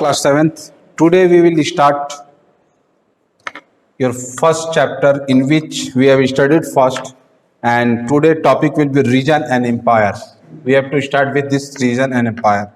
Class 7th. Today we will start your first chapter in which we have studied first, and today topic will be region and empire. We have to start with this region and empire.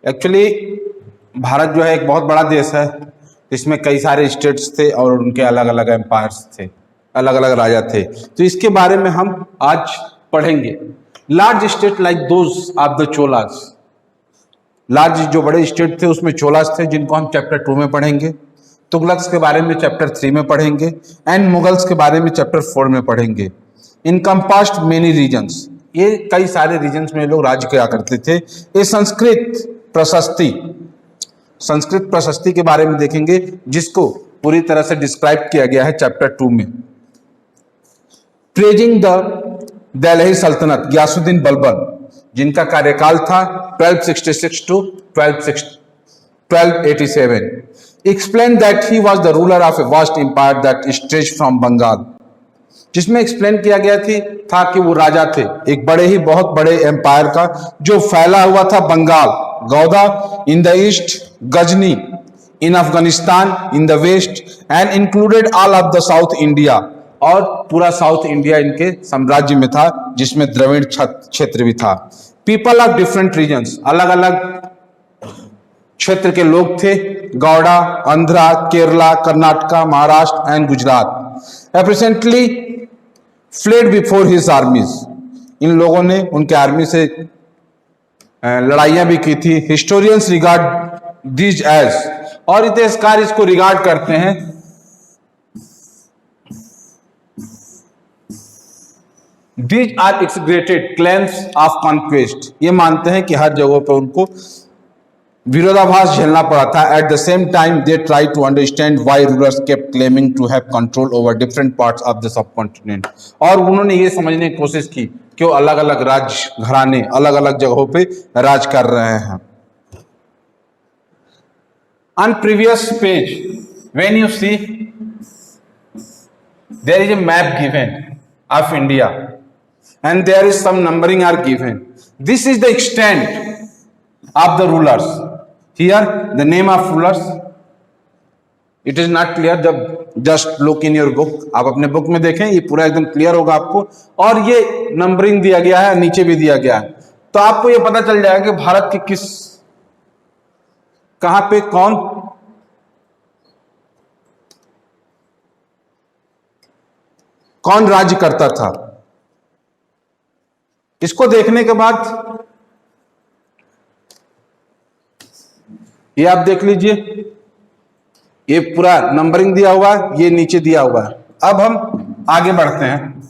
Actually Bharat जो है एक बहुत बड़ा देश है, इसमें कई सारे स्टेट्स थे और उनके अलग अलग एम्पायर्स थे, अलग अलग राजा थे। तो इसके बारे में हम आज पढ़ेंगे। Large state like those of the Cholas, large जो बड़े स्टेट थे उसमें चोलास थे, जिनको हम चैप्टर 2 में पढ़ेंगे। तुगलक्स के बारे में चैप्टर 3 में पढ़ेंगे एंड मुगल्स के बारे में चैप्टर 4 में पढ़ेंगे। इनकम्पास्ड मेनी रीजन्स, ये कई सारे रीजन्स में लोग राज्य किया करते थे। ये संस्कृत प्रशस्ति के बारे में देखेंगे, जिसको पूरी तरह से डिस्क्राइब किया गया है चैप्टर 2 में। प्रेजिंग द दिल्ली सल्तनत, गयासुद्दीन बलबन, जिनका कार्यकाल था 1266 to 1287। Explain that he was the ruler of a vast empire that stretch from Bengal, जिसमें एक्सप्लेन किया गया था कि वो राजा थे एक बहुत बड़े एम्पायर का, जो फैला हुआ था Bengal, Gauda in the east, Ghazni in Afghanistan in the west and included all of the south India, और पूरा साउथ इंडिया इनके साम्राज्य में था, जिसमें द्रविड़ क्षेत्र भी था। पीपल ऑफ डिफरेंट रीजन्स, अलग अलग क्षेत्र के लोग थे, Gauda, Andhra, Kerala, Karnataka, Maharashtra and Gujarat. Apparently fled before his armies, इन लोगों ने उनके आर्मी से लड़ाइयां भी की थी। हिस्टोरियंस रिगार्ड दिस एज, और इतिहासकार इसको रिगार्ड करते हैं These are exaggerated claims of conquest, ये मानते हैं कि हर जगह पर उनको विरोधाभास झेलना पड़ा था। At the same time, they try to understand why rulers kept claiming to have control over different parts of the subcontinent, और उन्होंने ये समझने की कोशिश की कि वो अलग अलग राज्य घराने अलग अलग जगहों पे राज कर रहे हैं। On previous page, when you see there is a map given of India and there is some numbering are given. This is the extent of the rulers. Here the name of rulers, it is not clear, जब just look in your book, आप अपने book में देखें, ये पूरा एकदम clear होगा आपको। और ये नंबरिंग दिया गया है, नीचे भी दिया गया है, तो आपको ये पता चल जाएगा कि भारत के कहां पे कौन राज्य करता था। इसको देखने के बाद ये आप देख लीजिए, ये पूरा नंबरिंग दिया हुआ है, ये नीचे दिया हुआ है। अब हम आगे बढ़ते हैं।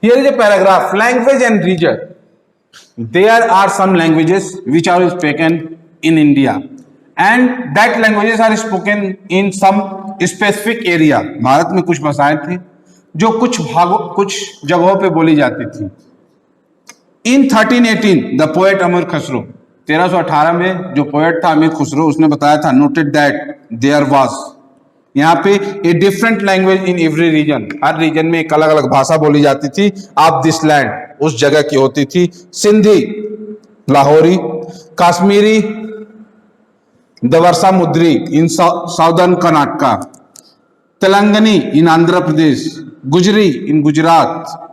Here is a paragraph, language and region. There are some languages which are spoken in India and that languages are spoken in some specific area. Bharat में कुछ भाषाएं थी जो कुछ जगहों पे बोली जाती थी। In 1318 the poet अमीर खुसरो, 1318 में जो पोएट था अमीर खुसरो, उसने बताया था noted that there was, यहाँ पे a different language in every region, हर रीजन में एक अलग अलग भाषा बोली जाती थी। of this land, उस जगह की होती थी। Sindhi, Lahori, Kashmiri, Dvarasamudri in southern Karnataka, Telangani in Andhra Pradesh, Gujari in Gujarat,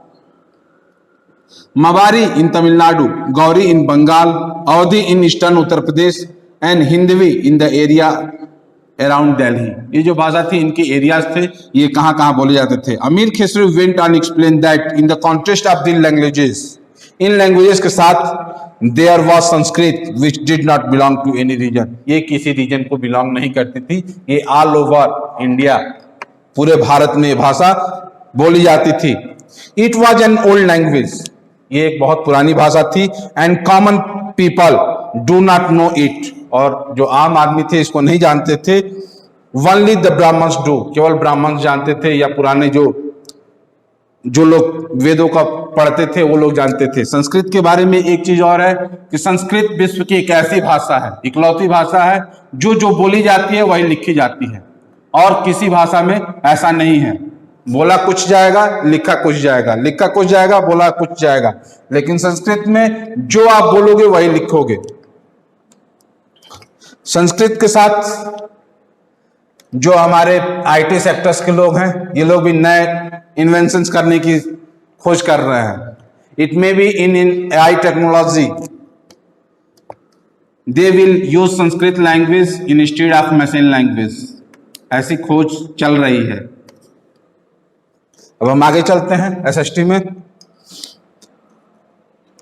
Mawari in Tamil Nadu, Gauri in Bengal, Awadhi in eastern Uttar Pradesh and Hindavi in the area around Delhi. ये जो भाषा थी, इनके एरियाज थे, ये कहाँ कहाँ बोले जाते थे। Amir Khusro went on explain that in the contest of the languages, इन लैंग्वेजेस के साथ there was Sanskrit which did not belong to any region, ये किसी रीजन को बिलोंग नहीं करती थी। ये ऑल ओवर इंडिया, पूरे भारत में ये भाषा बोली जाती थी। It was an old language, ये एक बहुत पुरानी भाषा थी। And common people do not know it, और जो आम आदमी थे इसको नहीं जानते थे। ओनली द ब्राह्मण्स डू, केवल ब्राह्मण जानते थे, या पुराने जो लोग वेदों का पढ़ते थे वो लोग जानते थे। संस्कृत के बारे में एक चीज और है कि संस्कृत विश्व की एक ऐसी भाषा है, इकलौती भाषा है, जो बोली जाती है वही लिखी जाती है, और किसी भाषा में ऐसा नहीं है। बोला कुछ जाएगा, लिखा कुछ जाएगा, लिखा कुछ जाएगा, बोला कुछ जाएगा। लेकिन संस्कृत में जो आप बोलोगे वही लिखोगे। संस्कृत के साथ जो हमारे आईटी सेक्टर्स के लोग हैं, ये लोग भी नए इन्वेंशंस करने की खोज कर रहे हैं। It may be in AI technology they will use Sanskrit language instead of machine language. ऐसी खोज चल रही है। अब हम आगे चलते हैं एसएसटी में।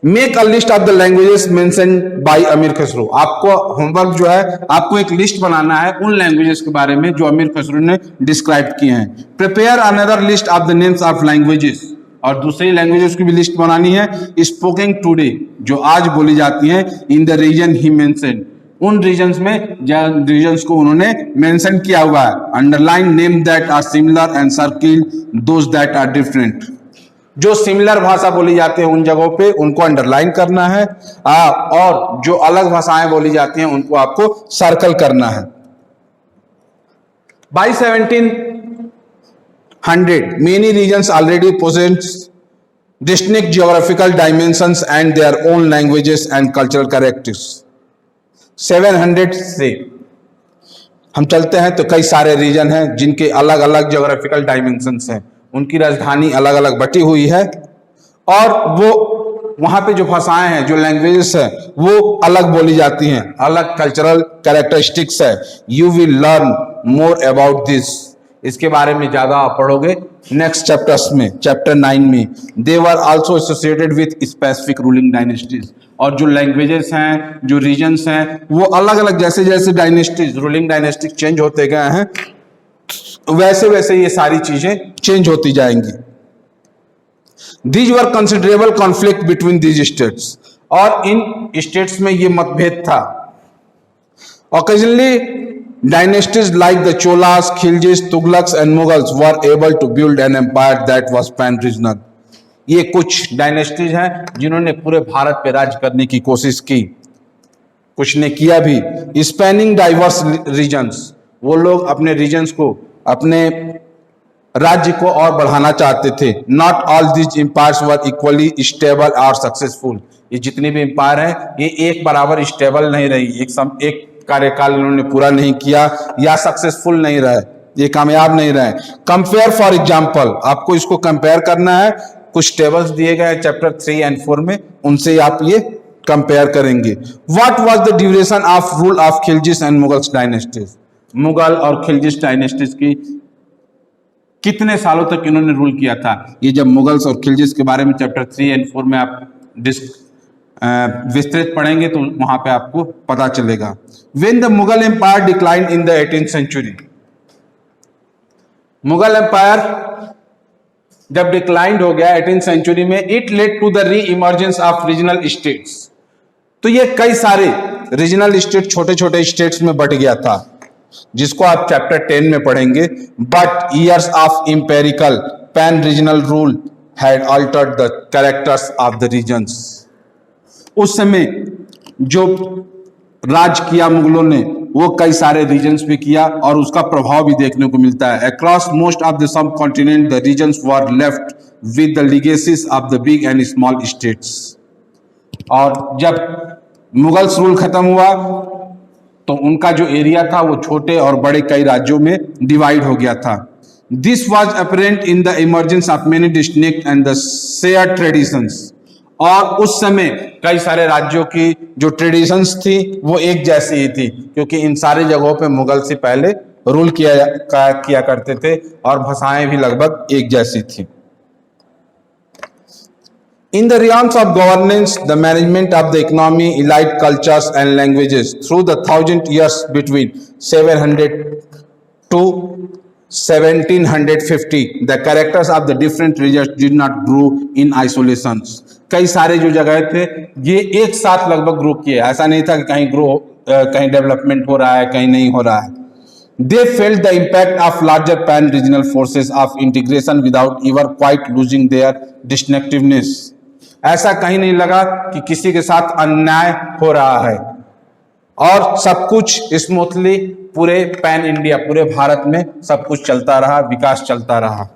Make a list of the languages mentioned by Amir Khusro. आपको होमवर्क जो है, आपको एक लिस्ट बनाना है उन लैंग्वेजेस के बारे में जो अमीर खसरो ने डिस्क्राइब किए हैं। Prepare another list of the names of languages, और दूसरी लैंग्वेजेस की भी लिस्ट बनानी है। स्पोकन टुडे, जो आज बोली जाती हैं, in the region he mentioned, उन रीजन्स में जहां रीजन्स को उन्होंने मेंशन किया हुआ है। Underline name that are similar and circle those that are different. जो सिमिलर भाषा बोली जाती है उन जगहों पे उनको अंडरलाइन करना है, और जो अलग भाषाएं बोली जाती हैं उनको आपको सर्कल करना है। By 1700 many regions already possess distinct geographical dimensions and their own languages and cultural characteristics। 700 से हम चलते हैं तो कई सारे रीजन हैं जिनके अलग अलग ज्योग्राफिकल डायमेंशंस हैं, उनकी राजधानी अलग अलग बटी हुई है, और वो वहां पे जो भाषाएं हैं, जो लैंग्वेजेस है, वो अलग बोली जाती हैं, अलग कल्चरल कैरेक्टरिस्टिक्स है। You will learn more about this, इसके बारे में ज्यादा आप पढ़ोगे नेक्स्ट चैप्टर्स में, चैप्टर 9 में। They were also associated with specific ruling dynasties, और जो लैंग्वेजेस हैं, जो रीजन्स हैं, वो अलग अलग, जैसे जैसे डायनेस्टीज, रूलिंग डायनेस्टिक चेंज होते गए हैं, वैसे वैसे ये सारी चीजें चेंज होती जाएंगी। These were considerable conflict between these states, और इन स्टेट्स में ये मतभेद था। Occasionally, dynasties like the Cholas, Khiljis, Tughlaqs and Mughals were able to build an empire that was pan-regional। ये कुछ डायनेस्टीज हैं जिन्होंने पूरे भारत पे राज करने की कोशिश की, कुछ ने किया भी। स्पैनिंग डाइवर्स रीजन्स, वो लोग अपने रीजन्स को, अपने राज्य को और बढ़ाना चाहते थे। Not all these empires were equally stable और सक्सेसफुल। ये जितने भी एम्पायर हैं, ये एक बराबर स्टेबल नहीं रही, एक कार्यकाल इन्होंने पूरा नहीं किया, या सक्सेसफुल नहीं रहे, ये कामयाब नहीं रहे। कंपेयर फॉर एग्जाम्पल, आपको इसको कंपेयर करना है, कुछ टेबल्स दिए गए चैप्टर 3 और 4 में, उनसे आप ये कंपेयर करेंगे। What was the duration of rule of Khiljis and Mughals dynasties. Mughal और खिलजिस डायनेस्टीज की कितने सालों तक इन्होंने रूल किया था, ये जब मुगल्स और खिलजिस के बारे में चैप्टर 3 और 4 में आप विस्तृत पढ़ेंगे तो वहां पे आपको पता चलेगा। When the Mughal Empire declined in the 18th century, Mughal empire जब डिक्लाइंड हो गया 18th सेंचुरी में, it led to the reemergence of regional states. तो ये कई सारे रीजनल स्टेट, छोटे छोटे स्टेट्स में बट गया था, जिसको आप चैप्टर 10 में पढ़ेंगे। But years of imperial pan regional rule had altered the characters of the regions. उस समय जो राज किया मुगलों ने, वो कई सारे रीजन्स पे किया, और उसका प्रभाव भी देखने को मिलता है। Across most of the subcontinent the regions were left with the legacies of the big and small states. और जब मुगल्स रूल खत्म हुआ तो उनका जो एरिया था वो छोटे और बड़े कई राज्यों में डिवाइड हो गया था। This was apparent in the emergence of many district and the share traditions. और उस समय कई सारे राज्यों की जो ट्रेडिशंस थी वो एक जैसी ही थी, क्योंकि इन सारी जगहों पे मुगल से पहले रूल किया करते थे, और भाषाएं भी लगभग एक जैसी थी। In the realms of governance, the management of the economy, elite cultures and languages, through the 1000 years between 700 to 1750, the characters of the different regions did not grow in isolations। कई सारे जो जगह थे ये एक साथ लगभग ग्रो किए, ऐसा नहीं था कि कहीं डेवलपमेंट हो रहा है, कहीं नहीं हो रहा है। They felt the impact of larger pan-regional forces of integration without ever quite losing their distinctiveness। ऐसा कहीं नहीं लगा कि किसी के साथ अन्याय हो रहा है, और सब कुछ स्मूथली पूरे पैन इंडिया, पूरे भारत में सब कुछ चलता रहा, विकास चलता रहा।